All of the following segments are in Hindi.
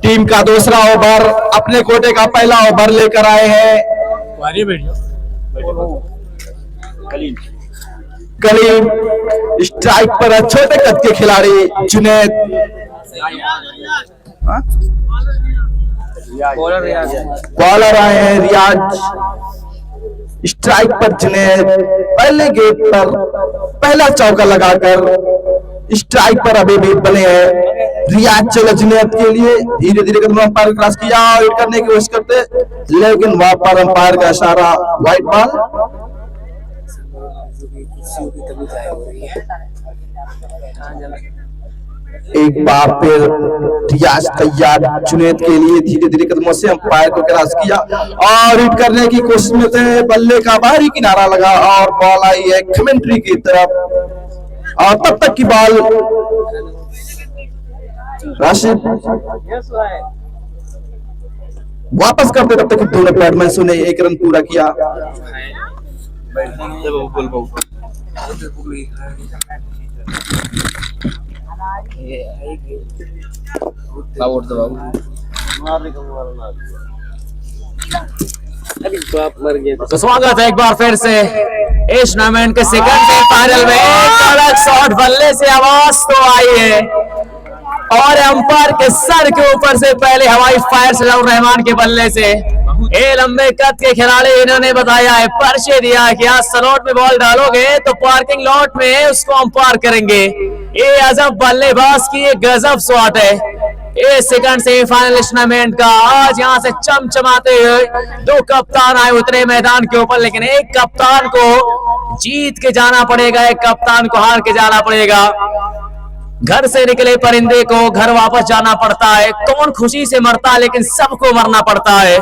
टीम का दूसरा ओवर अपने कोटे का पहला ओवर लेकर आए हैं कलीम। स्ट्राइक पर छोटे कद के खिलाड़ी जुनैद, बॉलर आए हैं रियाज। स्ट्राइक पर जुनैद पहले गेट पर पहला चौका लगाकर स्ट्राइक पर अभी भी बने हैं रियाज। चलो जुनैद के लिए धीरे धीरे कदम अंपायर क्रॉस किया और हिट करने की कोशिश करते, लेकिन वहां पर अंपायर का इशारा व्हाइट बॉल। एक बार फिर रियाज तैयार जुनैद के लिए धीरे धीरे कदमों से अंपायर को क्रॉस किया और हिट करने की कोशिश में थे। बल्ले का बाहरी किनारा लगा और बॉल आई है कमेंट्री की तरफ और तब तक की बॉल राशिद वापस करते, तब तक दोनों बैट्समैन ने एक रन पूरा किया। तो स्वागत है एक बार फिर से इस टूर्नामेंट के सेकंड सेमीफाइनल में। एक कड़क शॉट बल्ले से आवाज तो आई है और अंपायर के सर के ऊपर से पहले हवाई फायर सजाउर रहमान के बल्ले से ये लंबे कद के खिलाड़ी इन्होंने बताया है, पर्चे दिया है कि आज स्लॉट में बॉल डालोगे तो पार्किंग लॉट में उसको अंपायर करेंगे। ये अजब बल्लेबाज की एक गजब शॉट है। ये सेकंड सेमीफाइनल टूर्नामेंट का आज यहाँ से चमचमाते हुए दो कप्तान आए उतरे मैदान के ऊपर, लेकिन एक कप्तान को जीत के जाना पड़ेगा, एक कप्तान को हार के जाना पड़ेगा। घर से निकले परिंदे को घर वापस जाना पड़ता है। कौन खुशी से मरता है, लेकिन सबको मरना पड़ता है।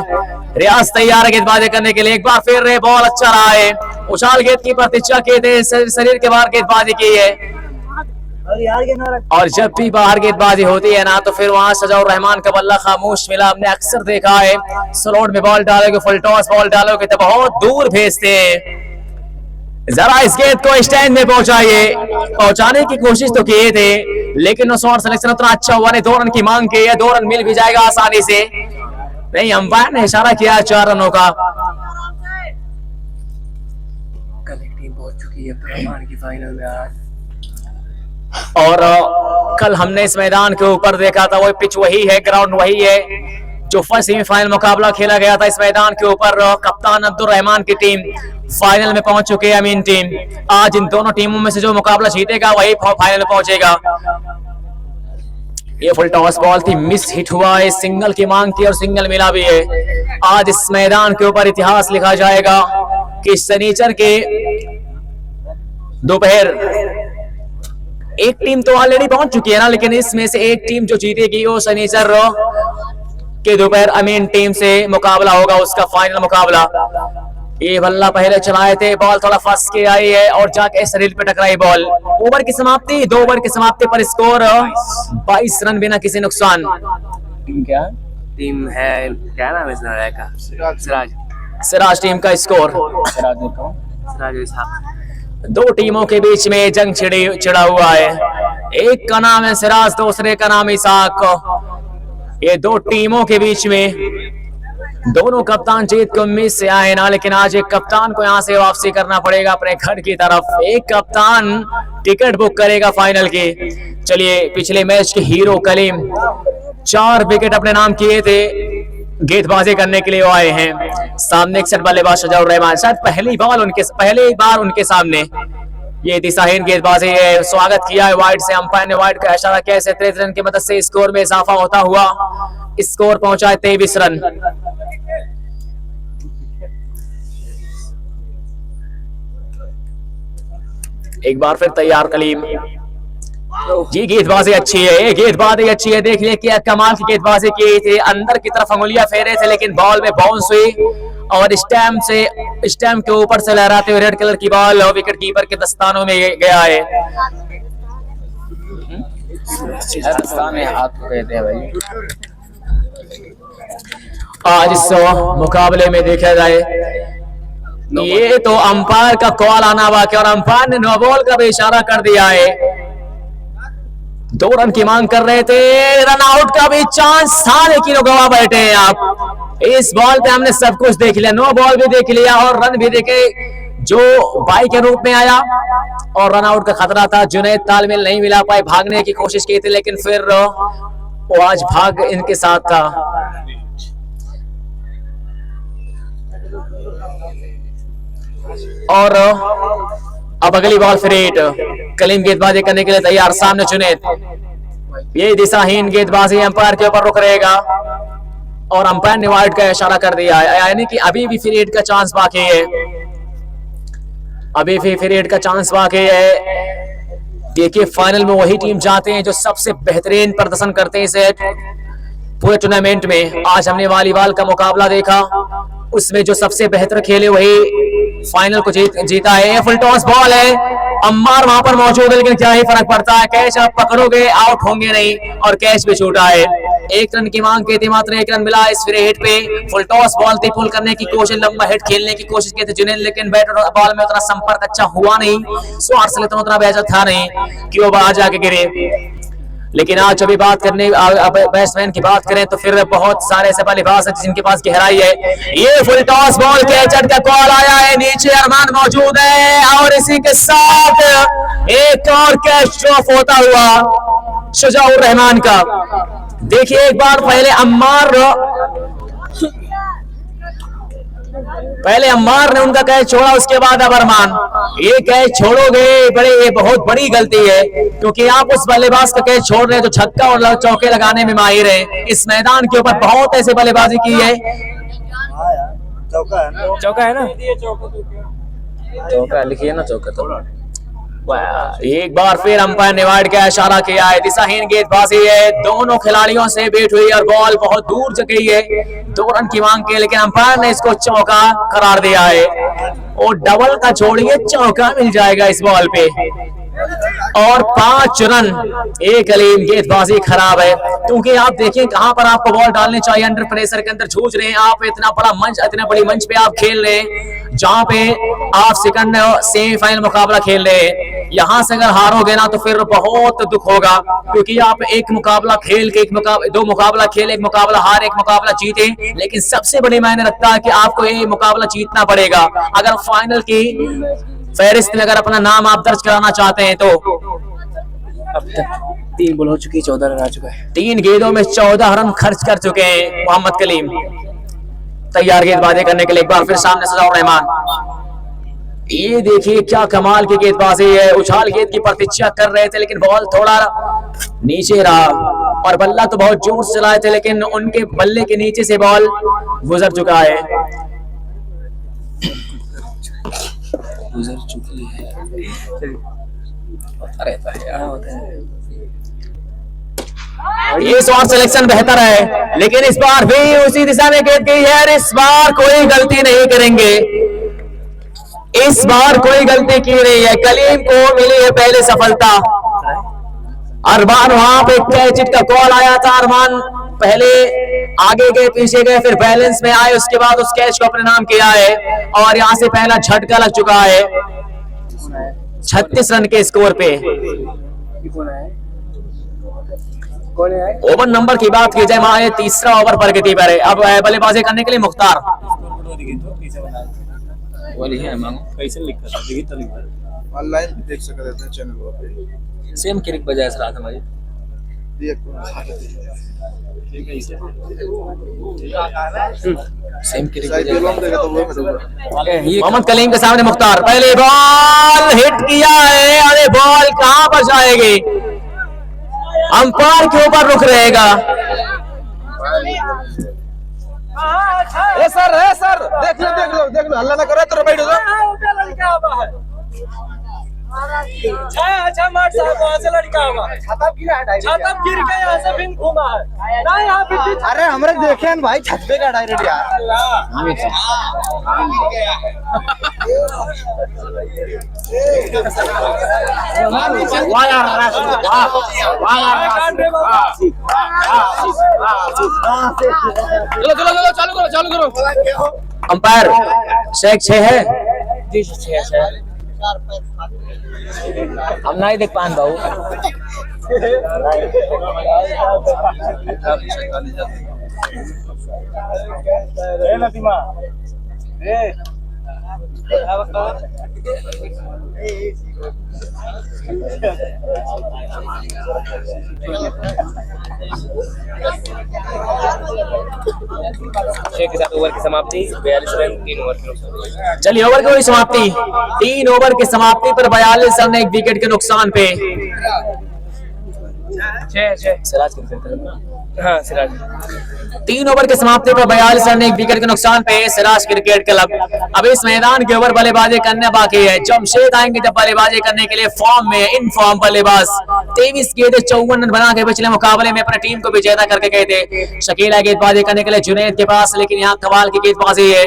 रियाज तैयार है गेंदबाजी करने के लिए। एक बार फिर रे बॉल अच्छा रहा है, उछाल गेंद की प्रतीक्षा की थे, शरीर के बाहर गेंदबाजी की है। और जब भी बाहर गेंदबाजी होती है ना तो फिर वहां सजाउर रहमान का बल्ला खामोश मिला। हमने अक्सर देखा है स्लॉट में बॉल डालोगे, फुल टॉस बॉल डालोगे तो बहुत दूर भेजते हैं। जरा इस गेंद को स्टैंड में पहुंचाने की कोशिश तो किए थे, लेकिन शॉट सिलेक्शन उतना अच्छा हुआ नहीं। 2 रन की मांग की है, 2 रन मिल भी जाएगा आसानी से। नहीं, अंपायर ने इशारा किया 4 रनों का। कल एक टीम पहुंच चुकी है रहमान की फाइनल में आज, और कल हमने इस मैदान के ऊपर देखा था, वो पिच वही है, ग्राउंड वही है जो फर्स्ट सेमीफाइनल मुकाबला खेला गया था। इस मैदान के ऊपर कप्तान अब्दुल रहमान की टीम फाइनल में पहुंच चुके हैं। अमीन टीम आज इन दोनों टीमों में से जो मुकाबला जीतेगा वही फाइनल में पहुंचेगा। ये फुल टॉस बॉल थी, मिस हिट हुआ है, सिंगल की मांग की और सिंगल मिला भी है। आज इस मैदान के ऊपर इतिहास लिखा जाएगा कि शनिचर के दोपहर एक टीम तो ऑलरेडी पहुंच चुकी है ना, लेकिन इसमें से एक टीम जो जीतेगी वो शनिचर के दोपहर अमीन टीम से मुकाबला होगा, उसका फाइनल मुकाबला। ये बल्ला पहले चलाए थे, बॉल थोड़ा फंस के आई है और जाके शरीर पे टकराई बॉल। ओवर की समाप्ति, 2 ओवर की समाप्ति पर स्कोर 22 रन बिना किसी नुकसान। टीम क्या टीम है, क्या नाम है इस लड़के का? सिराज टीम का स्कोर। दो टीमों के बीच में जंग छिड़ा हुआ है। एक का नाम है सिराज, दूसरे का नाम इसाक। ये दो टीमों के बीच में दोनों कप्तान जीत की उम्मीद से आए ना, लेकिन आज एक कप्तान को यहाँ से वापसी करना पड़ेगा अपने घर की तरफ। एक कप्तान टिकट बुक करेगा फाइनल की। चलिए, पिछले मैच के हीरो कलीम 4 विकेट अपने नाम किए थे, गेंदबाजी करने के लिए वो आए हैं। सामने एक सेट बल्लेबाज सजाउर रहमान, शायद पहली बार उनके सामने ये दिशाहीन गेंदबाजी है। स्वागत किया है वाइड से, अंपायर ने वाइड का इशारा किया। 33 रन की मदद से स्कोर में इजाफा होता हुआ स्कोर पहुंचा है 23 रन। एक बार फिर तैयार कलीम। ये गेंदबाजी अच्छी है, ये गेंदबाजी अच्छी है। देख लिया क्या कमाल की गेंदबाजी की थी, अंदर की तरफ अंगुलियां फेरे थे, लेकिन बॉल में बाउंस हुई और स्टैम्प के ऊपर से लहराते हुए रेड कलर की बॉल विकेट कीपर के दस्तानों में गया है। आज इस मुकाबले में देखा जाए, ये तो अंपायर का कॉल आना बाकी और अंपायर ने नो बॉल का भी इशारा कर दिया है। 2 रन की मांग कर रहे थे, रन आउट का भी चांस था लेकिन वो गवा बैठे हैं आप। इस बॉल पे हमने सब कुछ देख लिया, नो बॉल भी देख लिया और रन भी देखे जो बाई के रूप में आया और रन आउट का खतरा था। जुनैद तालमेल नहीं मिला पाए, भागने की कोशिश की थी लेकिन फिर वो आज भाग इनके साथ था। और अब अगली बॉल फिर हिट, कलीम गेंदबाजी करने के लिए तैयार, सामने जुनैद, ये दिशाहीन गेंदबाजी अंपायर के ऊपर रुक रहेगा और अंपायर ने वाइड का इशारा कर दिया है, यानी कि अभी भी फिर हिट का चांस बाकी है, अभी भी फिर हिट का चांस बाकी है। देखिए फाइनल में वही टीम जाते हैं जो सबसे बेहतरीन प्रदर्शन करते हैं इसे पूरे टूर्नामेंट में। आज हमने वॉलीबॉल का मुकाबला देखा, उसमें जो सबसे बेहतर खेले वही फाइनल को जीता है। फुल टॉस बॉल है, अम्मार वहां पर मौजूद है लेकिन क्या ही फर्क पड़ता है, कैच आप पकड़ोगे आउट होंगे नहीं और कैच भी छूटा है। 1 रन की मांग की थी, मात्र 1 रन मिला इस फ्री हिट पे। फुल टॉस बॉल थी, पुल करने की कोशिश, लंबा हिट खेलने की कोशिश की थी जुनैद, लेकिन बैट और बॉल में उतना संपर्क अच्छा हुआ नहीं, स्वार से उतना बेहतर था नहीं कि वो बाहर जाके गिरे। लेकिन आज जब बात करने बैट्समैन की बात करें तो फिर बहुत सारे ऐसे बल्लेबाज हैं जिनके पास गहराई है। ये फुल टॉस बॉल कैचर का कॉल आया है, नीचे अरमान मौजूद है और इसी के साथ एक और कैच ड्रॉप होता हुआ शुजाउर रहमान का। देखिए एक बार पहले अम्मार ने उनका कैच छोड़ा, उसके बाद अब अरमान। ये कैच छोड़ोगे ये बहुत बड़ी गलती है, क्योंकि आप उस बल्लेबाज का कैच छोड़ रहे हैं जो छक्का और चौके लगाने में माहिर है। इस मैदान के ऊपर बहुत ऐसे बल्लेबाजी की है। चौका है ना, चौका लिखिए ना, चौका तो एक बार फिर अंपायर ने वाइड का इशारा किया है। दिशाहीन गेंदबाजी है, दोनों खिलाड़ियों से बैट हुई और बॉल बहुत दूर जा गई है। 2 रन की मांग की लेकिन अंपायर ने इसको चौका करार दिया है और डबल का छोड़िए चौका मिल जाएगा इस बॉल पे और 5 रन। एक कलीम गेंदबाजी खराब है, क्योंकि आप देखिए कहां पर आपको बॉल डालनी चाहिए, अंडर प्रेशर के अंदर जूझ रहे हैं आप, इतना बड़ा मंच, इतना बड़ी मंच पे आप खेल रहे हैं जहां पे आप सेकंड सेमीफाइनल मुकाबला खेल रहे हैं। यहां से अगर हारोगे ना तो फिर बहुत दुख होगा, क्योंकि आप एक मुकाबला खेल के 2 मुकाबला खेले, 1 मुकाबला हार 1 मुकाबला जीते, लेकिन सबसे बड़ी मायने रखता है कि आपको ये मुकाबला जीतना पड़ेगा अगर फाइनल की फहरिस्त में अगर अपना नाम आप दर्ज कराना चाहते हैं तो। अब तक 3 बॉल हो चुकी, 14 रन आ चुका है। 3 गेंदों में 14 रन खर्च कर चुके हैं मोहम्मद कलीम। तैयार गेंदबाजी करने के लिए एक बार फिर सामने शुजाउर रहमान। ये देखिए क्या कमाल की गेंदबाजी है, उछाल गेंद की प्रतीक्षा कर रहे थे लेकिन बॉल थोड़ा नीचे रहा और बल्ला तो बहुत जोर से चलाए थे लेकिन उनके बल्ले के नीचे से बॉल गुजर चुका है, गुजर चुकी है। रहता है ये शॉट सिलेक्शन बेहतर है लेकिन इस बार भी उसी दिशा में गेंद गई है। इस बार कोई गलती नहीं करेंगे, इस बार कोई गलती की नहीं है। कलीम को मिली है पहले सफलता। अरमान वहां पे कैच का कॉल आया था, अरमान पहले आगे गए पीछे गए फिर बैलेंस में आए, उसके बाद उस कैच को अपने नाम किया है और यहां से पहला झटका लग चुका है 36 रन के स्कोर पे। ओवर नंबर की बात की जाए वहां 3रा ओवर प्रगति पर है। अब बल्लेबाजी करने के लिए मुख्तार। ऑनलाइन देख सकते हैं चैनल पे, सेम क्रिक बजाय सर आता भाई। सेम क्रिक मोहम्मद कलीम के सामने मुख्तार, पहले बॉल हिट किया है, अरे बॉल कहां पर जाएगी, अंपायर के ऊपर रुक रहेगा। सर देख लो हल्ला ना करो तो बैठ जाओ। अच्छा मार साहब वहाँ से लड़का छाता गिर के यहाँ से फिर घूमा है ना यहाँ पे। अरे हमरे देखे न भाई छत पे का डायरेक्ट यार। चलो चालू करो। अंपायर शेख 6 है जी, 6 हम नहीं देख पान बाबू। छह के साथ ओवर की समाप्ति 42 रन 3 ओवर के नुकसान। चलिए ओवर की हुई समाप्ति, 3 ओवर की समाप्ति पर 42 रन 1 विकेट के नुकसान पे। सिराज हाँ सिराज 3 ओवर की समाप्ति पर 42 रन 1 विकेट के नुकसान पे सिराज क्रिकेट क्लब। अब इस मैदान के ओवर बल्लेबाजी करने बाकी है। जमशेद आएंगे जब बल्लेबाजी करने के लिए फॉर्म में, इन फॉर्म बल्लेबाज 23 गेंद 54 रन बना के पिछले मुकाबले में अपनी टीम को विजेता करके गए थे। शकीला गेंदबाजी करने के लिए जुनैद के पास, लेकिन यहाँ कमाल की गेंदबाजी है,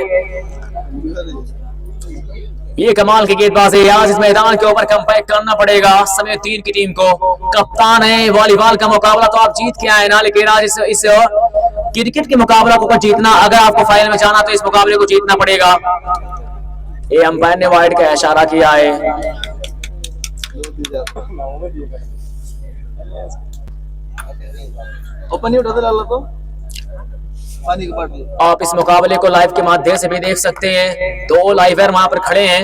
ये कमाल की गेंदबाजी है। आज इस मैदान के ऊपर कमबैक करना पड़ेगा समय 3 की टीम को। कप्तान है, वॉलीबॉल का मुकाबला तो आप जीत के आए ना, लेकिन आज इस क्रिकेट के मुकाबला को जीतना, अगर आपको फाइनल में जाना तो इस मुकाबले को जीतना पड़ेगा। ये अंपायर ने वाइड का इशारा किया है। ओपन उठा दे लाला तो पानी की बोतल। आप इस मुकाबले को लाइव के माध्यम से भी देख सकते हैं। 2 लाइवर वहां पर खड़े हैं।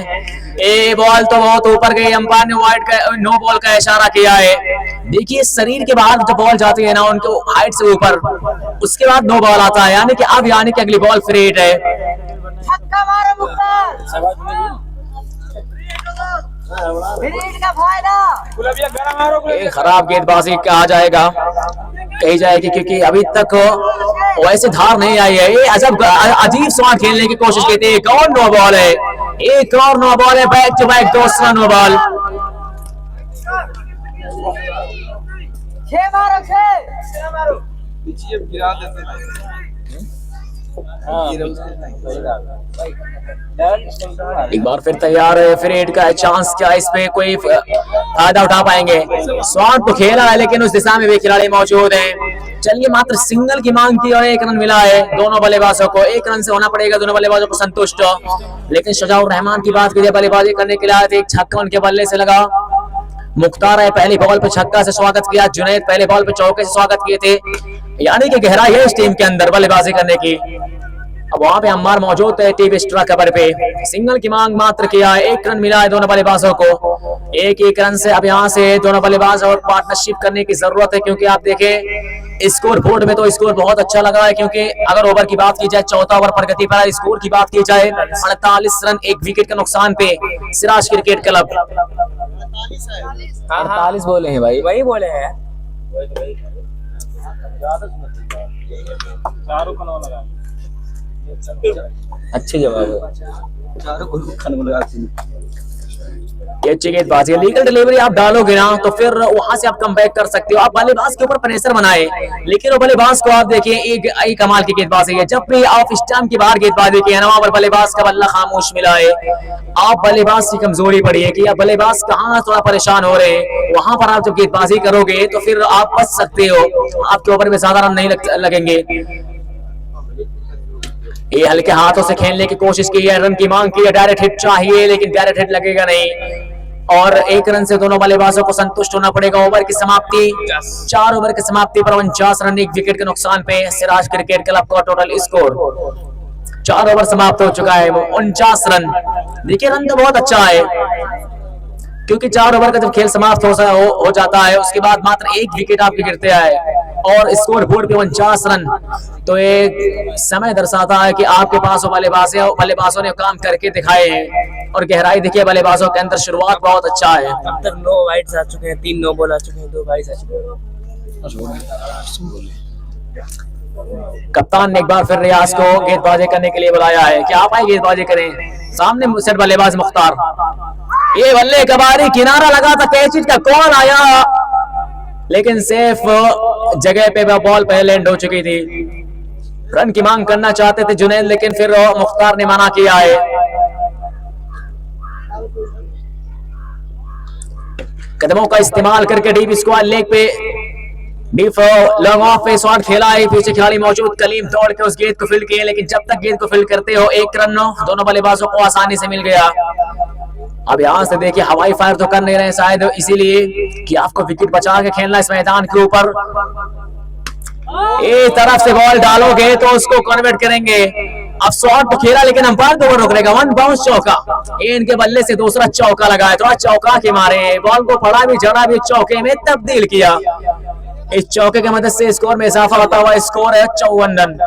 ए बॉल तो बहुत ऊपर गई, अंपायर ने वाइड का नो बॉल का इशारा किया है। देखिए शरीर के बाहर जो बॉल जाती है ना उनको हाइट से ऊपर, उसके बाद नो बॉल आता है, यानी कि अगली बॉल फ्री हिट है। छक्का मारो मुख्तार, का फायदा। ये खराब गेंदबाजी कहा जाएगा, कही जाएगी, क्योंकि अभी तक वैसे धार नहीं आई है। ये अजीब शॉट खेलने की कोशिश की थी। एक और नो बॉल है, एक और नो बॉल है, बैक टू बैक दूसरा नो बॉल। 6 मारो 6 मारो। पीछे गिरा देते एक बार फिर तैयार है, फिर हिट का चांस, क्या इस पे कोई फायदा उठा पाएंगे? शॉट तो खेला है लेकिन उस दिशा में भी खिलाड़ी मौजूद हैं। चलिए मात्र सिंगल की मांग की और 1 रन मिला है दोनों बल्लेबाजों को। 1 रन से होना पड़ेगा दोनों बल्लेबाजों को संतुष्ट। लेकिन शजाउर रहमान की बात कीजिए, बल्लेबाजी करने के लिए आए थे, एक छक्का उनके बल्ले से लगा। मुख्तार है पहली बॉल पे छक्का से स्वागत किया, जुनैद पहले बॉल पे चौके से स्वागत किए थे। यानी कि गहराई है इस टीम के अंदर बल्लेबाजी करने की। अब वहां पे अम्मार मौजूद है टीवी स्ट्रा कवर पे। सिंगल की मांग मात्र किया है, 1 रन मिला है दोनों बल्लेबाजों को। 1-1 रन से अब यहाँ से दोनों बल्लेबाज और पार्टनरशिप करने की जरूरत है, क्योंकि आप देखें स्कोर बोर्ड में तो स्कोर बहुत अच्छा लगा है। क्योंकि अगर ओवर की बात की जाए, चौथा ओवर प्रगति पर, स्कोर की बात की जाए 48 रन 1 विकेट के नुकसान पे सिराज क्रिकेट क्लब। 48 बोले हैं भाई, वही बोले हैं। अच्छे जवाब ये अच्छी गेंदबाजी है। लीगल डिलीवरी आप डालोगे ना तो फिर वहां से आप कमबैक कर सकते हो। आप बल्लेबाज के ऊपर प्रेशर बनाए, लेकिन वो बल्लेबाज को आप देखिए एक कमाल की गेंदबाजी है। जब भी आप स्टंप की बाहर गेंदबाजी की है ना, वहां पर बल्लेबाज का बल्ला खामोश मिला है। आप बल्लेबाज की कमजोरी पड़ी है कि आप बल्लेबाज कहाँ थोड़ा परेशान हो रहे हैं, वहां पर आप जब गेंदबाजी करोगे तो फिर आप बच सकते हो, आपके ओवर में ज्यादा रन नहीं लगेंगे। ये हल्के हाथों से खेलने की कोशिश की है, रन की मांग की है, डायरेक्ट हिट चाहिए, लेकिन डायरेक्ट हिट लगेगा नहीं। और 1 रन से दोनों बल्लेबाजों को संतुष्ट होना पड़ेगा। ओवर की समाप्ति 4 ओवर की समाप्ति पर 49 रन 1 विकेट के नुकसान पे सिराज क्रिकेट क्लब का टोटल स्कोर। 4 ओवर समाप्त हो चुका है, 49 रन। देखिए रन तो बहुत अच्छा है, क्योंकि 4 ओवर का जब खेल समाप्त हो जाता है उसके बाद मात्र 1 विकेट आपके गिरते हैं और स्कोर बोर्ड पे 49 रन। तो एक समय दर्शाता है कि आपके पास वो बल्लेबाजों ने काम करके दिखाए हैं। और गहराई देखिए बल्लेबाजों के अंदर, शुरुआत बहुत अच्छा है। अब तक 9 वाइड्स आ चुके हैं, 3 नो बॉल आ चुके हैं, 2 वाइड्स आ चुके हैं। कप्तान ने एक बार फिर रियाज को गेंदबाजी करने के लिए बुलाया है कि आप आए गेंदबाजी करें। सामने सेट बल्लेबाज मुख्तार, ये बल्ले कबारी किनारा लगा था, कैचिट का कॉल आया, लेकिन सेफ जगह पे बॉल पहले लैंड हो चुकी थी। रन की मांग करना चाहते थे जुनैद, लेकिन फिर मुख्तार ने मना किया है। कदमों का इस्तेमाल करके डीप स्क्वायर लेग पे डीप लॉन्ग ऑफ पे शॉट खेला है। पीछे खिलाड़ी मौजूद कलीम दौड़ के उस गेंद को फील्ड किए, लेकिन जब तक गेंद को फील्ड करते हो 1 रन दोनों बल्लेबाजों को आसानी से मिल गया। अब यहाँ से देखिए हवाई फायर तो कर नहीं रहे शायद इसीलिए कि आपको विकेट बचा के खेलना इस मैदान के ऊपर। एक तरफ से बॉल डालोगे तो उसको कन्वर्ट करेंगे। अब शॉट तो खेला लेकिन अंपायर दो ओवर रोक देगा। 1 बाउंस चौका, इनके बल्ले से दूसरा चौका लगाया, थोड़ा चौका के मारे बॉल को पड़ा भी जड़ा भी चौके में तब्दील किया। इस चौके की मदद से स्कोर में इजाफा होता हुआ स्कोर है 54 रन।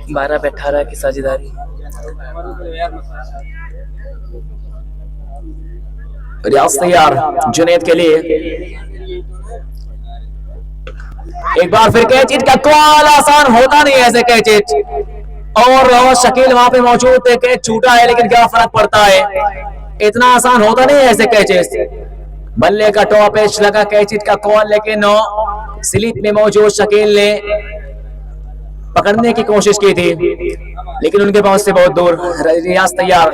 बारह पे 18 की साझेदारी। रियाज तैयार जुनैद के लिए। एक बार फिर कैच हिट का कॉल, आसान होता नहीं ऐसे कैच हिट। और शकील वहां पे मौजूद है, कैच छूटा है लेकिन क्या फर्क पड़ता है, इतना आसान होता नहीं ऐसे कैचेस। बल्ले का टॉप एज लगा कैच हिट का कॉल, लेकिन स्लिप में मौजूद शकील ने पकड़ने की कोशिश की थी लेकिन उनके पहुंच से बहुत दूर। रियाज तैयार।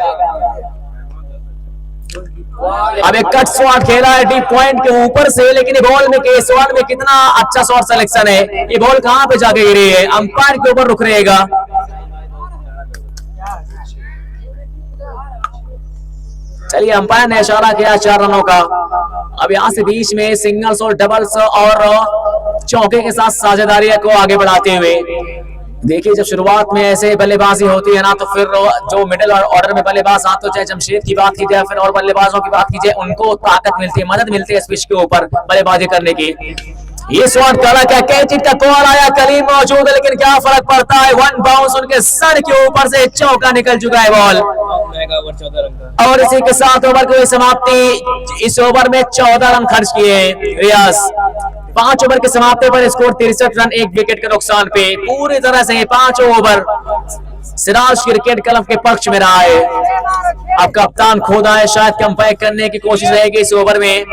अब एक कट शॉट खेला है डीप पॉइंट के ऊपर से, लेकिन ये बॉल में केस वन में कितना अच्छा शॉट सिलेक्शन है। ये बॉल कहां पे जाके गिरी है, अंपायर के ऊपर रुक रहेगा। चलिए अंपायर ने इशारा किया 4 रनों का। अब यहां से बीच में सिंगल्स और डबल्स और चौके के साथ साझेदारी को आगे बढ़ाते हुए देखिए, जब शुरुआत में ऐसे बल्लेबाजी होती है ना तो फिर जो मिडिल ऑर्डर में बल्लेबाज आते, चाहे जमशेद की बात की जाए फिर और बल्लेबाजों की बात की जाए, उनको ताकत मिलती है, मदद मिलती है इस पिच के ऊपर बल्लेबाजी करने की। ये शॉट करा क्या, कैच हिट का कॉल आया, कलीम मौजूद है लेकिन क्या फर्क पड़ता है। 1 बाउंस उनके सर के ऊपर से चौका निकल चुका है बॉल। और इसी के साथ ओवर की समाप्ति। इस ओवर में 14 रन खर्च किए रियाज। 5 ओवर की समाप्ति पर स्कोर 63 रन 1 विकेट के नुकसान पे। पूरी तरह से 5 ओवर सिराज क्रिकेट क्लब के पक्ष में रहा है। अब कप्तान खुद आए, शायद कंपैक्ट करने की कोशिश रहेगी इस ओवर में,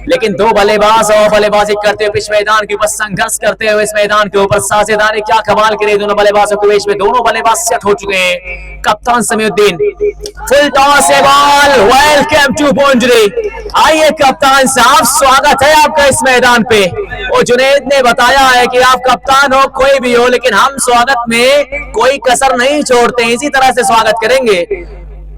लेकिन 2 बल्लेबाज और बल्लेबाजी करते हुए इस मैदान के ऊपर संघर्ष करते हुए इस मैदान के ऊपर साझेदारी क्या कमाल करे दोनों बल्लेबाजों के बीच में। दोनों बल्लेबाज सेट हो चुके हैं। कप्तान समीउद्दीन फुल टॉस है बॉल, वेलकम टू बाउंड्री। आइए कप्तान साहब, स्वागत है आपका इस मैदान पे। और जुनैद ने बताया है कि आप कप्तान हो कोई भी हो, लेकिन हम स्वागत में कोई कसर नहीं छोड़ते, इसी तरह से स्वागत करेंगे।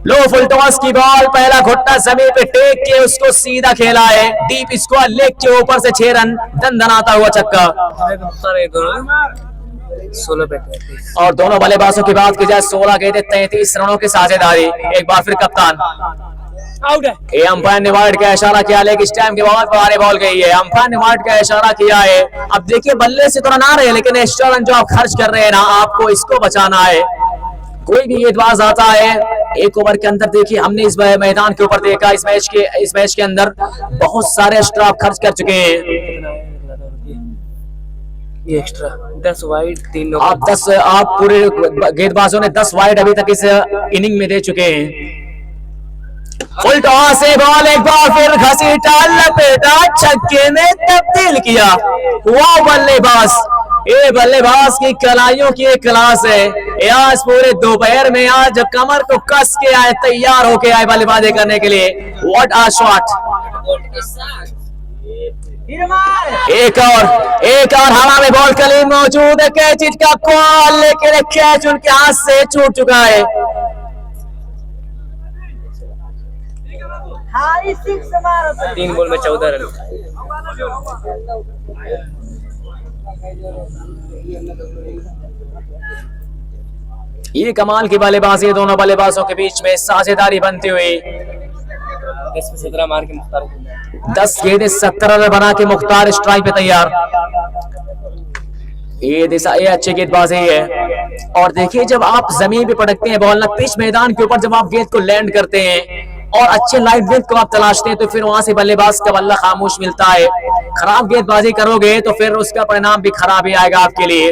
लो फुल टॉस की बॉल, पहला घुटना जमीन पे टेक के उसको सीधा खेला है डीप स्क्वायर लेग के ऊपर से 6 रन दनदनाता हुआ छक्का। 16 पे 33। और दोनों बल्लेबाजों की बात की जाए 16 गेंदे 33 रनों की साझेदारी। एक बार फिर कप्तान आउट है। ये अंपायर ने वाइड का इशारा किया, लेकिन इस टाइम के बाद बाहर बॉल गई है। अंपायर ने वाइड का इशारा किया है। अब देखिए बल्ले से तो ना रहे, लेकिन एक्स्ट्रा रन जो आप खर्च कर रहे हैं ना, आपको इसको बचाना है। कोई भी गेंदबाज आता है एक ओवर के अंदर, देखिए हमने इस मैदान के ऊपर देखा, इस मैच के अंदर बहुत सारे एक्स्ट्रा आप खर्च कर चुके हैं। ये एक्स्ट्रा 10 वाइड 3 लोग। आप पूरे गेंदबाजों ने 10 वाइड अभी तक इस इनिंग में दे चुके हैं। फुल टॉस से बॉल एक बार फिर घसीटा, लपेटा, छक्के में तब्दील किया। वाह बल्लेबाज, ये बल्लेबाज की कलाइयों की एक क्लास है। ये आज पूरे दोपहर में आज कमर को कस के आए, तैयार होके आए बल्लेबाजी करने के लिए। What a shot. एक और हवा में बॉल, कलीम मौजूद है, कैच हिट का कॉल, लेकिन कैच उनके हाथ से छूट चुका है। 3 बॉल में 14 रन। ये कमाल की बल्लेबाजी है दोनों बल्लेबाजों के बीच में, साझेदारी बनती हुई। 10 में 17 मार के मुख्तार 10 गेंदें 17 रन बना के मुख्तार स्ट्राइक पे तैयार। ये अच्छी गेंदबाजी है। और देखिए जब आप जमीन पे पटकते हैं बॉल ना, पिच मैदान के ऊपर जब आप गेंद को लैंड करते हैं और अच्छे लाइट गेंद को आप तलाशते हैं, तो फिर वहां से बल्लेबाज का बल्ला खामोश मिलता है। खराब गेंदबाजी करोगे तो फिर उसका परिणाम भी खराब ही आएगा आपके लिए।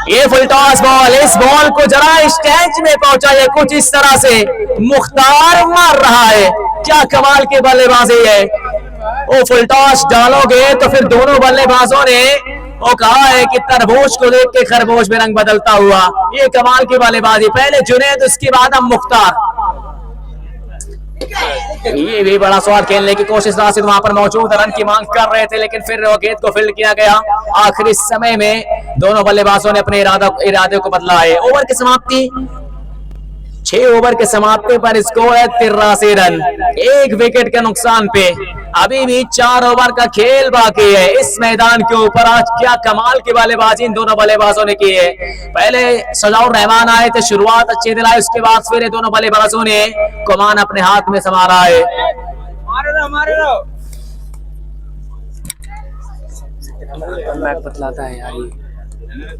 ये फुल टॉस बॉल, इस बॉल को जरा स्टैंड में पहुंचाइए कुछ इस तरह से। मुख्तार मार रहा है, क्या कमाल की बल्लेबाजी है। वो फुल टॉस डालोगे तो फिर दोनों बल्लेबाजों ने वो कहा है कि तरबूज को देख के खरबूज में रंग बदलता हुआ। ये कमाल की बल्लेबाजी, पहले जुनैद उसके बाद अब मुख्तार। ये भी बड़ा शॉट खेलने की कोशिश, राशिद वहां पर मौजूद रन की मांग कर रहे थे लेकिन फिर गेंद को फील्ड किया गया। आखिरी समय में दोनों बल्लेबाजों ने अपने इरादे को बदला है। ओवर की समाप्ति, 6 ओवर के समाप्ति पर स्कोर है 83 रन, 1 विकेट के नुकसान पे। अभी भी 4 ओवर का खेल बाकी है इस मैदान के ऊपर। आज क्या कमाल की बल्लेबाजी इन दोनों बल्लेबाजों ने की है। पहले सजाउर रहमान आए थे, शुरुआत अच्छी दिलाई, उसके बाद फिर ये दोनों बल्लेबाजों ने कमान अपने हाथ में संभाला है। मैच बतलाता है यार ये।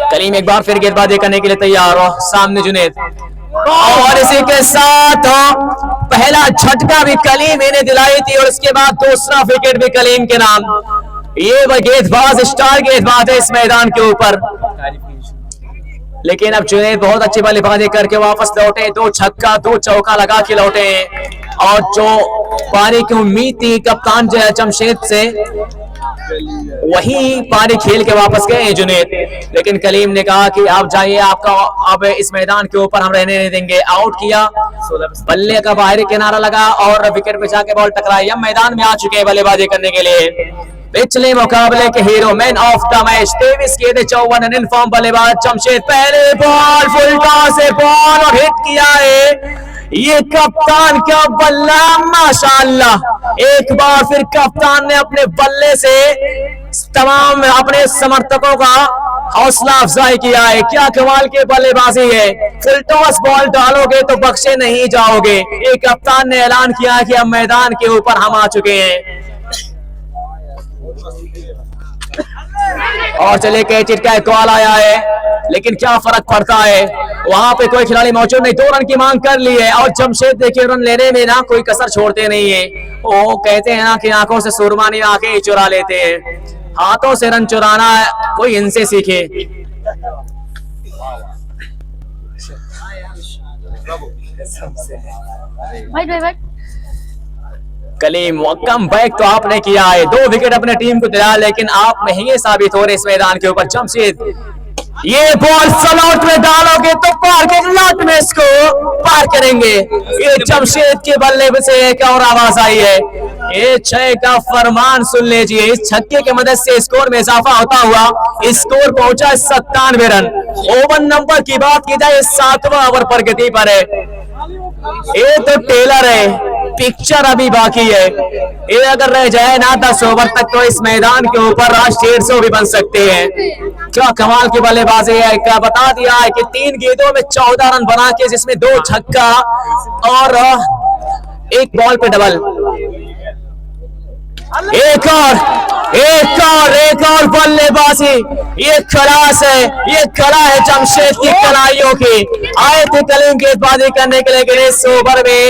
कलीम एक बार फिर गेंदबाजी करने के लिए तैयार हो, सामने जुनेद, और इसी के साथ पहला झटका भी कलीम ही ने दिलाई थी और उसके बाद दूसरा विकेट भी कलीम के नाम। ये वह गेंदबाज, स्टार गेंदबाज है इस मैदान के ऊपर। लेकिन अब जुनेद बहुत अच्छी बल्लेबाजी करके वापस लौटे, 2 छक्का 2 चौका लगा के लौटे हैं। और जो पारी की उम्मीद थी कप्तान जमशेद से, वही पारी खेल के वापस गए जुनेद। लेकिन कलीम ने कहा कि आप जाइए, आपका अब इस मैदान के ऊपर हम रहने नहीं देंगे। आउट किया, बल्ले का बाहरी किनारा लगा और विकेट पे जाके बॉल टकराई। अब मैदान में आ चुके हैं बल्लेबाजी करने के लिए। पिछले मुकाबले के hero, man of the match, 23 गेंद 54 रन, इनफॉर्म बल्लेबाज जमशेद। पहले बॉल फुल टॉस से बॉल और हिट किया है। ये कप्तान क्या बल्ला, माशाअल्लाह। एक बार फिर कप्तान ने अपने बल्ले से तमाम अपने समर्थकों का हौसला अफजाई किया है। क्या कमाल की बल्लेबाजी है। फुल टॉस बॉल डालोगे तो बख्शे नहीं जाओगे। ये कप्तान ने ऐलान किया कि अब मैदान के ऊपर हम आ चुके हैं। और चलिए कैचिट का कॉल आया है, लेकिन क्या फर्क पड़ता है, वहां पे कोई खिलाड़ी मौजूद नहीं। 2 रन की मांग कर ली है और जमशेद देखिए रन लेने में ना कोई कसर छोड़ते नहीं है। वो कहते हैं ना कि आंखों से सुरमा नहीं, आंखें ही चुरा लेते हैं। हाथों से रन चुराना कोई इनसे सीखे। कलीम, कम बैक तो आपने किया है, 2 विकेट अपने टीम को दिलाया, लेकिन आप महंगे साबित हो रहे इस मैदान के ऊपर। जमशेद, ये बॉल स्लॉट में डालोगे तो पार के लाट में इसको पार करेंगे। ये जमशेद के बल्ले से एक और आवाज आई है। ये 6 का फरमान सुन लीजिए। इस छक्के की मदद से स्कोर में इजाफा होता हुआ स्कोर पहुंचा 97 रन। ओवर नंबर की बात की जाए 7वां ओवर प्रगति पर है। ये तो टेलर है, पिक्चर अभी बाकी है। ये अगर रह जाए ना 10 ओवर तक तो इस मैदान के ऊपर राष्ट्रीय 150 भी बन सकते हैं। क्या कमाल की बल्लेबाजी है। क्या बता दिया है कि 3 गेंदों में 14 रन बना के, जिसमें 2 छक्का और 1 बॉल पे डबल। एक और बल्लेबाजी। ये खलास है, ये कला है जमशेद की कलाइयों की। आए थे कलीम गेंदबाजी करने के लिए इस ओवर में,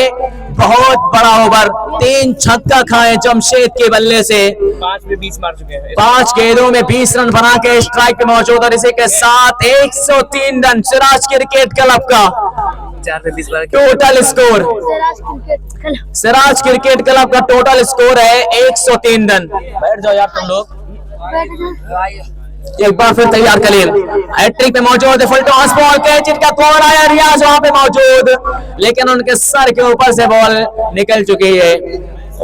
बहुत बड़ा ओवर, 3 छक्का खाए जमशेद के बल्ले से। 5 में 20 मार चुके हैं। 5 गेंदों में 20 रन बना के स्ट्राइक पे मौजूद और इसी के साथ 103 रन सिराज क्रिकेट क्लब का 4 में 20 मार total score. Siraj cricket club का टोटल स्कोर है 103 रन। बैठ जाओ यार तुम लोग। एक बार फिर तैयार कलीम हैट्रिक पे मौजूद है। फुल टॉस बॉल कैच का कॉल आया, रियाज वहां पे मौजूद, लेकिन उनके सर के ऊपर से बॉल निकल चुकी है।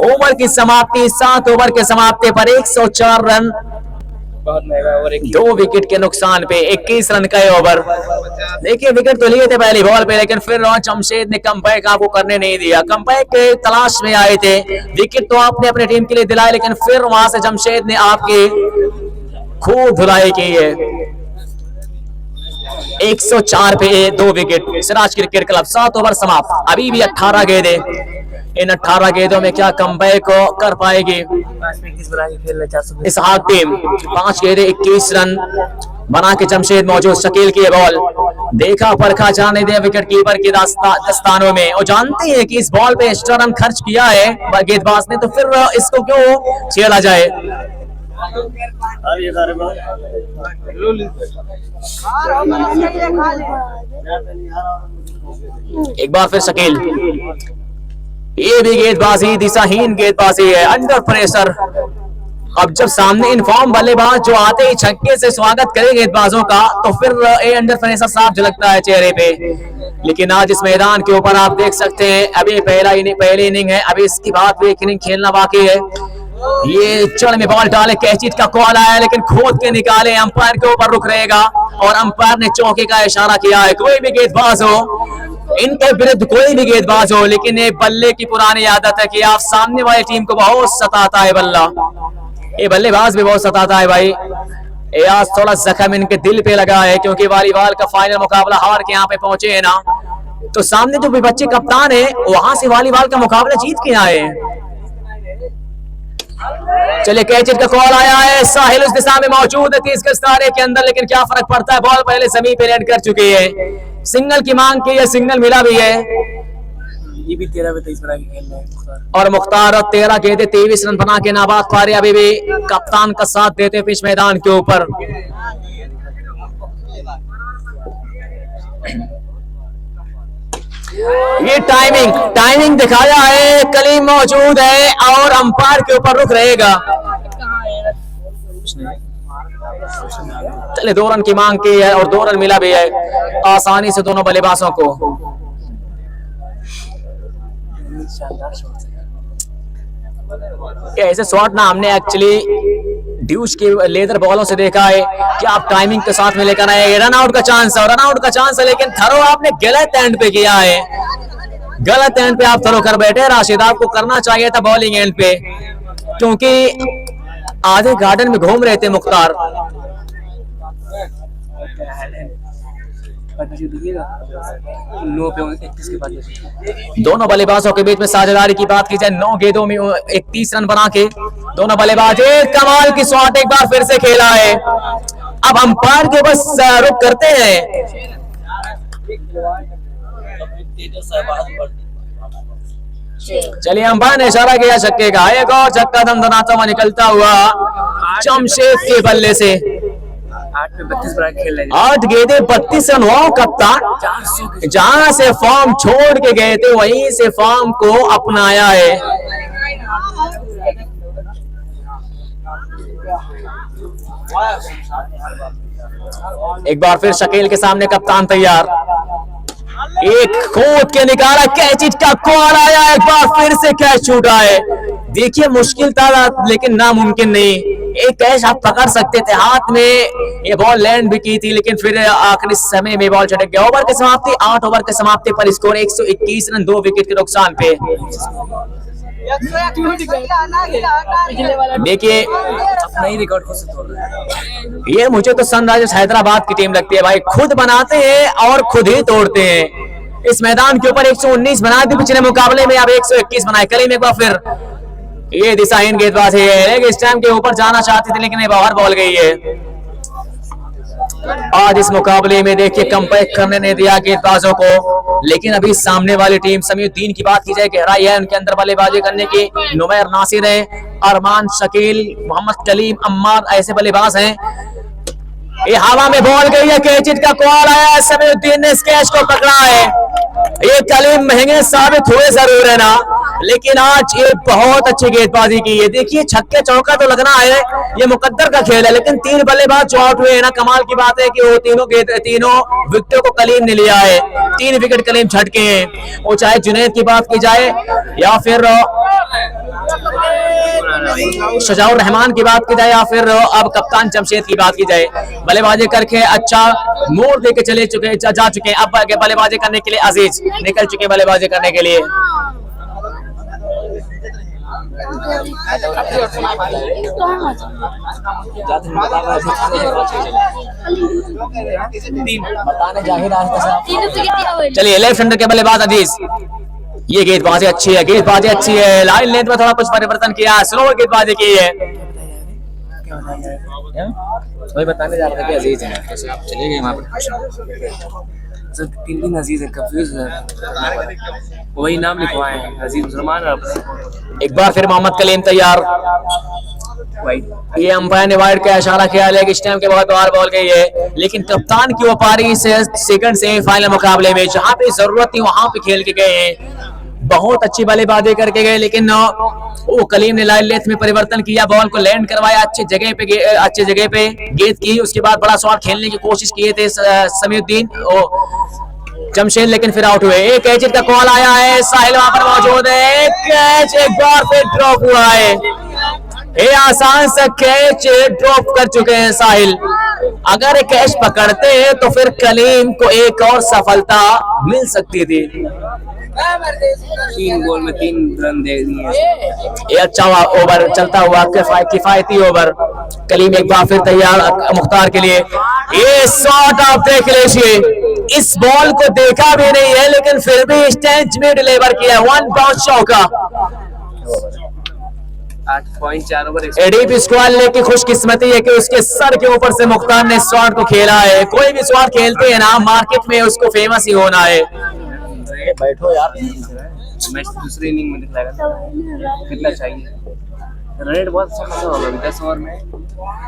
ओवर की समाप्ति, 7 ओवर के समाप्ति पर 104 रन, बहुत महंगा ओवर, 2 विकेट के नुकसान पे 21 रन का ओवर। देखिए विकेट तो लिए थे पहली बॉल पे, लेकिन फिर जमशेद ने कम बैक आपको करने नहीं दिया। कम बैक के तलाश में आए थे, विकेट तो आपने अपनी टीम के लिए दिलाए, लेकिन फिर वहां से जमशेद ने आपकी खूब धुलाई की है। 104 पे 2 wicket. Siraj cricket club 7 over समाप्त, अभी भी 18 गेंदें। इन 18 गेंदों में क्या कमबैक कर पाएगी इसहाक टीम। 5 गेंदें 21 रन बना के जमशेद मौजूद। शकील की बॉल देखा परखा जाने दे विकेट कीपर की दस्तानों में। और जानते हैं कि इस बॉल पे एक्स्ट्रा रन खर्च किया है गेंदबाज ने, तो फिर इसको क्यों छेड़ा जाए। एक बार फिर शकील, ये भी गेंदबाजी दिशाहीन गेंदबाजी है, अंडर प्रेशर। अब जब सामने इनफॉर्म बल्लेबाज जो आते ही छक्के से स्वागत करे गेंदबाजों का, तो फिर ये अंडर प्रेशर साफ झलकता है चेहरे पे। लेकिन आज इस मैदान के ऊपर आप देख सकते हैं अभी पहली इनिंग है, अभी इसके बाद भी एक इनिंग खेलना बाकी है। ये चढ़ में बॉल डाले, कैचिट का कॉल आया लेकिन खोद के निकाले, अंपायर के ऊपर रुक रहेगा और अंपायर ने चौके का इशारा किया है। कोई भी गेंदबाज हो, इनके विरुद्ध कोई भी गेंदबाज हो, लेकिन ये बल्ले की पुरानी आदत है कि आप सामने वाली टीम को बहुत सताता है बल्ला, ये बल्लेबाज भी बहुत सताता है भाई। ये आज थोड़ा जख्म इनके दिल पे लगा है क्योंकि वॉलीबॉल का फाइनल मुकाबला हार के यहाँ पे पहुंचे हैं ना, तो सामने जो विपक्षी कप्तान है वहां से वॉलीबॉल का मुकाबला जीत के आए हैं। चलिए कैचिट का कॉल आया है, साहिल उस दिशा में मौजूद है 30 गज दायरे के अंदर, लेकिन क्या फर्क पड़ता है, बॉल पहले जमीन पे लैंड कर चुकी है। सिंगल की मांग की है, सिंगल मिला भी है। ये भी 13 पे 23 बना के खेल रहे हैं और मुख्तार 13 गेंदे 23 रन बना के नाबाद पारे अभी भी कप्तान का साथ देते पिच मैदान के ऊपर। ये टाइमिंग दिखाया है, कलीम मौजूद है और अंपायर के ऊपर रुक रहेगा। चले 2 रन की मांग की है और 2 रन मिला भी है आसानी से दोनों बल्लेबाजों को। ऐसे शॉट ना हमने एक्चुअली ड्यूश की लेदर बॉलों से देखा है कि आप टाइमिंग के साथ में लेकर आए। रन आउट का चांस है लेकिन थरो आपने गलत एंड पे किया है, गलत एंड पे आप थरो कर बैठे। राशिद आपको करना चाहिए था बॉलिंग एंड पे, क्योंकि आधे गार्डन में घूम रहे थे मुख्तार। दोनों बल्लेबाजों के बीच में साझेदारी की बात की जाए, 9 गेंदों में 31 रन बना के दोनों बल्लेबाज एक कमाल की शॉट एक बार फिर से खेला है। अब अंपायर के बस रुख करते हैं। चलिए अंपायर ने इशारा किया छक्के का, एक और छक्का दमदमाता हुआ निकलता हुआ जमशेद के बल्ले से। 8 पे 32 बना के खेल रहे हैं। 8 गेंदे 32 रन। वाह कप्तान, जहां से फॉर्म छोड़ के गए थे वहीं से फॉर्म को अपनाया है। एक बार फिर शकील के सामने कप्तान तैयार, एक खोद के निकाला, कैचिट का कॉल आया, एक बार फिर से कैच छूटा है। देखिए मुश्किल था लेकिन नामुमकिन नहीं, एक कैच आप पकड़ सकते थे, हाथ में ये बॉल लैंड भी की थी लेकिन फिर आखिरी समय में बॉल छटक गया। ओवर की समाप्ति 8 ओवर के समाप्ति पर स्कोर 121 रन 2 विकेट के नुकसान पे। देखिए अपना ही रिकॉर्ड खुद से तोड़ रहे हैं। ये मुझे तो सनराइजर्स हैदराबाद की टीम लगती है भाई, खुद बनाते हैं और खुद ही तोड़ते हैं। इस मैदान के ऊपर 119 बनाए थे पिछले मुकाबले में, अब 121 बनाए। करीम एक बार फिर ये दिशाहीन गेंदबाज है, इस टाइम के ऊपर जाना चाहती थी लेकिन ये बाहर बॉल गई है। आज इस मुकाबले में देखिए कंपैक्ट करने ने दिया गेंदबाजों को, लेकिन अभी सामने वाली टीम समीउद्दीन की बात की जाए, गहराई है उनके अंदर बल्लेबाजी करने की। नुमैर नासिर है, अरमान शकील, मोहम्मद कलीम, अम्मार ऐसे बल्लेबाज हैं। ये हवा में बॉल गई है, कैचिट का कॉल आया, समीउद्दीन ने इस कैच को पकड़ा है। ये कलीम महंगे साबित हुए जरूर है ना, लेकिन आज ये बहुत अच्छी गेंदबाजी की है। देखिए छक्के चौका तो लगना है, ये मुकद्दर का खेल है, लेकिन 3 बल्लेबाज जो आउट हुए हैं ना, कमाल की बात है कि वो तीनों विकेटों को कलीम ने लिया है। 3 विकेट कलीम झटके हैं, वो चाहे जुनैद की बात की जाए या फिर शजाउर रहमान की बात की जाए या फिर अब कप्तान जमशेद की बात की जाए। बल्लेबाजी करके अच्छा मोड़ देके जा चुके हैं। अब बल्लेबाजी करने के लिए अजीज निकल चुके हैं बल्लेबाजी करने के लिए। चलिए लेफ्ट हैंडर के बल्लेबाज अजीज, ये गेंदबाजी अच्छी है, लाइन लेंथ में थोड़ा कुछ परिवर्तन किया, स्लो गेंदबाजी की है। वही बताने जा रहे थे कि अजीज है, कैसे आप चले गए वहां पर? सर 3 दिन अजीज है, कंफ्यूज है, वही नाम लिखवाए हैं अजीज मुसलमान। एक बार फिर मोहम्मद कलीम तैयार, ये अंपायर ने वाइड का इशारा किया, लेकिन इस टाइम के बाद बाहर बॉल गई है। लेकिन कप्तान की वो पारी से सेकंड सेमीफाइनल मुकाबले में जहां पे जरूरत थी वहां पे खेल के गए हैं, बहुत अच्छी बल्लेबाजी करके गए, लेकिन वो कलीम ने लाइन लेंथ में परिवर्तन किया, बॉल को लैंड करवाया, अच्छी जगह पे गेंद की, उसके बाद बड़ा शॉट खेलने की कोशिश किए थे समीउद्दीन। जमशेद लेकिन फिर आउट हुए। एक कैच का कॉल आया है, साहिल वहां पर मौजूद है, कैच एक बार फिर ड्रॉप हुआ है। ये आसान सा कैच ड्रॉप कर चुके हैं साहिल। अगर कैच पकड़ते हैं तो फिर कलीम को एक और सफलता मिल सकती थी। 3 बॉल में 3 रन दे दिए। ये अच्छा ओवर चलता हुआ किफायती ओवर। कलीम एक बार फिर तैयार मुख्तार के लिए। ये शॉट आप देख लीजिए, इस बॉल को देखा भी नहीं है लेकिन फिर भी स्टैंड में डिलीवर किया। 1 बाउंस चौका। 8.4 ओवर। डीप स्क्वायर लेके खुशकिस्मती है कि उसके सर के ऊपर से मुख्तार ने शॉट को खेला है। कोई भी शॉट खेलते हैं ना मार्केट में उसको फेमस ही होना है। बैठो यार। मैच दूसरी इनिंग में दिखलाएगा कितना चाहिए। रेट बहुत अच्छा खासा होगा 10 ओवर में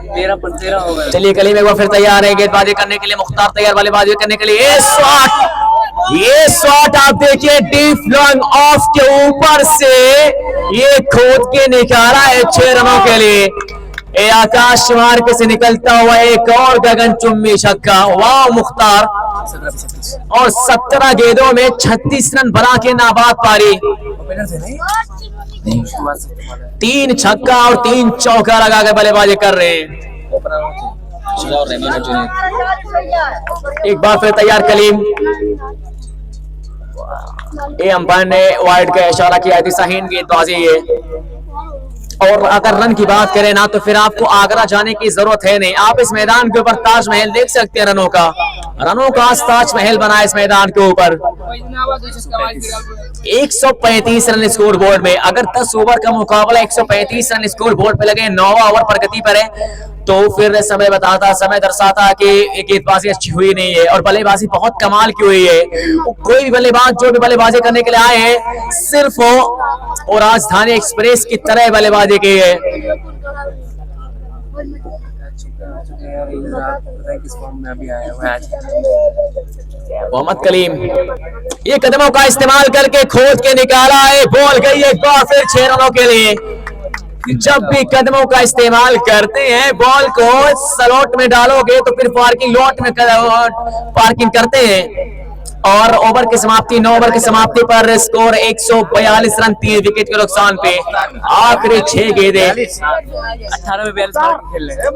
13 होगा। चलिए कलीम एक बार फिर तैयार है गेंदबाजी करने के लिए। मुख्तार तैयार बल्लेबाजी करने के लिए। ये शॉट आप देखिए डीप लॉन्ग ऑफ के ऊपर से ये खोद के निकाला है 6 रनों के लिए। ये आकाश मार्ग से निकलता हुआ एक और गगनचुंबी छक्का। वाह मुख्तार। और 17 गेंदों में 36 रन बना के नाबाद पारी। 3 छक्का और 3 चौका लगा के बल्लेबाजी कर रहे हैं। एक बार फिर तैयार कलीम। ये अंपायर ने वाइड का इशारा किया थी, सहीन गेंदबाजी है। और अगर रन की बात करें ना तो फिर आपको आगरा जाने की जरूरत है नहीं। आप इस मैदान के ऊपर ताजमहल देख सकते हैं। रनों का ताजमहल बना है इस मैदान के ऊपर। 135 रन स्कोर बोर्ड में। अगर 10 ओवर का मुकाबला 135 रन स्कोर बोर्ड पे लगे, 9वां ओवर प्रगति पर है तो फिर समय दर्शाता कि गेंदबाजी अच्छी हुई नहीं है और बल्लेबाजी बहुत कमाल की हुई है। कोई भी बल्लेबाज जो भी बल्लेबाजी करने के लिए आए हैं सिर्फ और राजधानी एक्सप्रेस की तरह बल्लेबाजी की है। मोहम्मद कलीम ये कदमों का इस्तेमाल करके खोद के निकाला है। बॉल गई एक बार फिर 6 रनों के लिए। जब भी कदमों का इस्तेमाल करते हैं बॉल को स्लॉट में डालोगे तो फिर पार्किंग लॉट में पार्किंग करते हैं। और ओवर की समाप्ति 9 ओवर की समाप्ति पर स्कोर 142 रन 3 विकेट के नुकसान पे। आखिरी 6 गेंदें 18 में 42 बार खेल रहे हैं।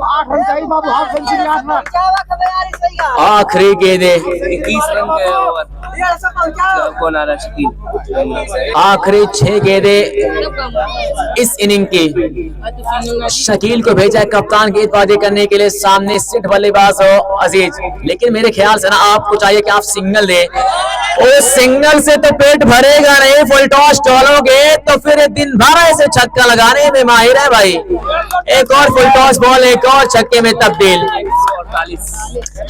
आखिरी गेंदें 21 रन के ओवर। कौन आ रहा है? शकील। आखिरी 6 गेंदें इस इनिंग की। शकील को भेजा है कप्तान गेंदबाजी करने के लिए। सामने सिट बल्लेबाज हो अजीज, लेकिन मेरे ख्याल से ना आपको चाहिए कि आप सिंगल दे। उस सिंगल से तो पेट भरेगा नहीं, फुल टॉस डालोगे तो फिर दिन भर ऐसे छक्का लगाने में माहिर है भाई। एक और फुल टॉस बॉल, एक और छक्के में तब्दील।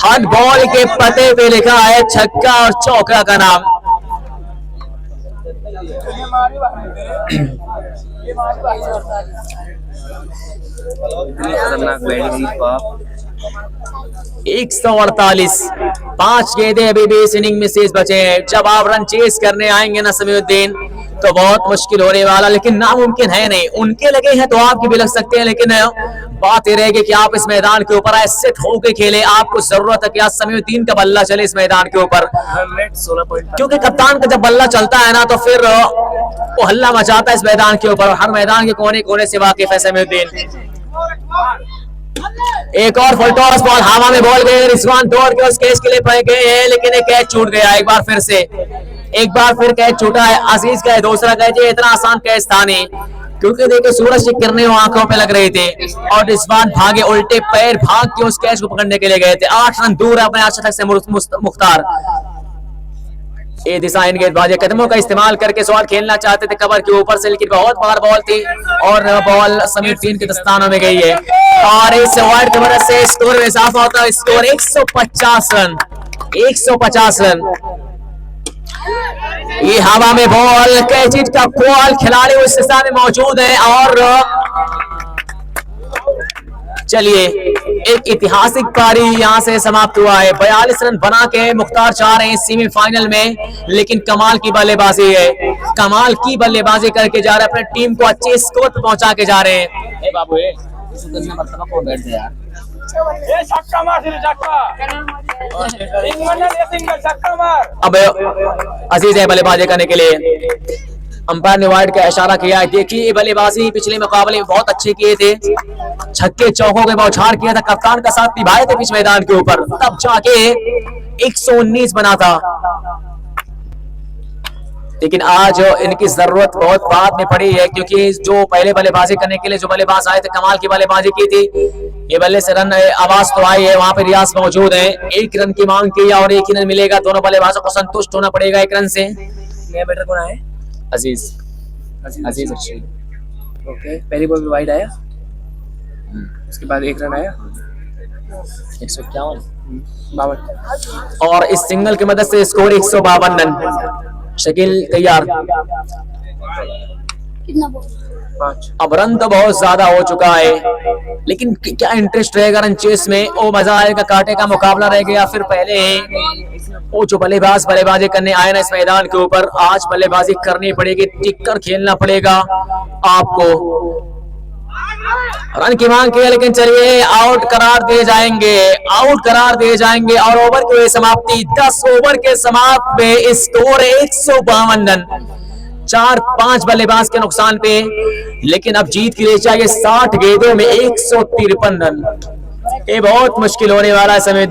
हर बॉल के पते पे लिखा है छक्का और चौका का नाम। खतरनाक बैटिंग। 148 5 गेंदें अभी भी इस इनिंग में शेष बचे हैं। जब आप रन चेस करने आएंगे ना समीउद्दीन तो बहुत मुश्किल होने वाला, लेकिन नामुमकिन है नहीं। उनके लगे हैं तो आपके भी लग सकते हैं, लेकिन बात ये रहेगी कि आप इस मैदान के ऊपर आए सेट होके खेले। आपको जरूरत है कि आज समीउद्दीन का बल्ला चले इस मैदान के ऊपर, क्योंकि कप्तान का जब बल्ला चलता है ना तो फिर वो हल्ला मचाता है इस मैदान के ऊपर। हर मैदान के कोने कोने से वाकिफ है समीउद्दीन। एक और फुल टॉस बॉल हवा में बॉल गए। रिजवान दौड़ के उस कैच के लिए पहुंच गए हैं, लेकिन एक कैच छूट गया। एक बार फिर कैच छूटा है। अजीज का है दूसरा कैच। इतना आसान कैच था नहीं, क्योंकि देखिए सूरज की किरणें आंखों पे लग रही थी और रिजवान भागे, उल्टे पैर भाग के उस कैच को पकड़ने के लिए गए थे। 8 रन दूर है अपने आशा से मुख्तार। ये दिशाहीन गेंदबाजी कदमों का इस्तेमाल करके शॉट खेलना चाहते थे कवर के ऊपर से, लेकिन बहुत बार बॉल थी और बॉल समीउद्दीन के दस्तानों में गई है। और इस वाइड की वजह से स्कोर में इजाफा होता है। Score 150 run. 150 रन। ये हवा में बॉल, कैचिट का कॉल, खिलाड़ी उस दिशा में मौजूद है। और चलिए एक ऐतिहासिक पारी यहां से समाप्त हुआ है। 42 रन बना के मुख्तार चाह रहे हैं सेमीफाइनल में, लेकिन कमाल की बल्लेबाजी है। कमाल की बल्लेबाजी करके जा रहे हैं, अपने टीम को अच्छे स्कोर पर पहुंचा के जा रहे हैं। बाबू ये छक्का मार सिर्फ छक्का सिंगल ये सिंगल छक्का मार। अब अजीज है बल्लेबाजी करने के लिए, अंपायर ने वाइड का इशारा किया है। देखिए ये बल्लेबाजी पिछले मुकाबले में बहुत अच्छे किए थे, छक्के चौकों के बौछार किया था, कप्तान का साथ निभाए थे पिच मैदान के ऊपर, तब जाके 119 बना था। लेकिन आज इनकी जरूरत बहुत बाद में पड़ी है, क्योंकि जो पहले बल्लेबाजी करने के लिए जो बल्लेबाज आए थे कमाल की बल्लेबाजी की थी। ये बल्ले से रन आवाज तो आई है, वहां पे रियाज मौजूद है, 1 रन की मांग की और 1 ही रन मिलेगा। दोनों बल्लेबाजों को संतुष्ट होना पड़ेगा 1 रन से। नया बैटर कौन आया? अजीज अजीज ओके, पहली बॉल पे वाइड आया, उसके बाद 1 रन आया, 151 52। और इस सिंगल की मदद से स्कोर 152 रन। शकील तैयार। 5। अब रन तो बहुत ज्यादा हो चुका है, लेकिन क्या इंटरेस्ट रहेगा रन चेस में, वो मजा आएगा, कांटे का मुकाबला रह गया। फिर पहले वो जो बल्लेबाज बल्लेबाजी करने आए ना इस मैदान के ऊपर, आज बल्लेबाजी करनी पड़ेगी, टिक कर खेलना पड़ेगा आपको। रन की मांग की है, लेकिन चलिए आउट करार दिए जाएंगे, आउट करार दिए जाएंगे। और ओवर की हुई समाप्ति, 10 ओवर के समाप्त में स्कोर 152 रन, 4-5 बल्लेबाज के नुकसान पे। लेकिन अब जीत के लिए चाहिए 60 गेंदों में 153 रन। ये बहुत मुश्किल होने वाला समय।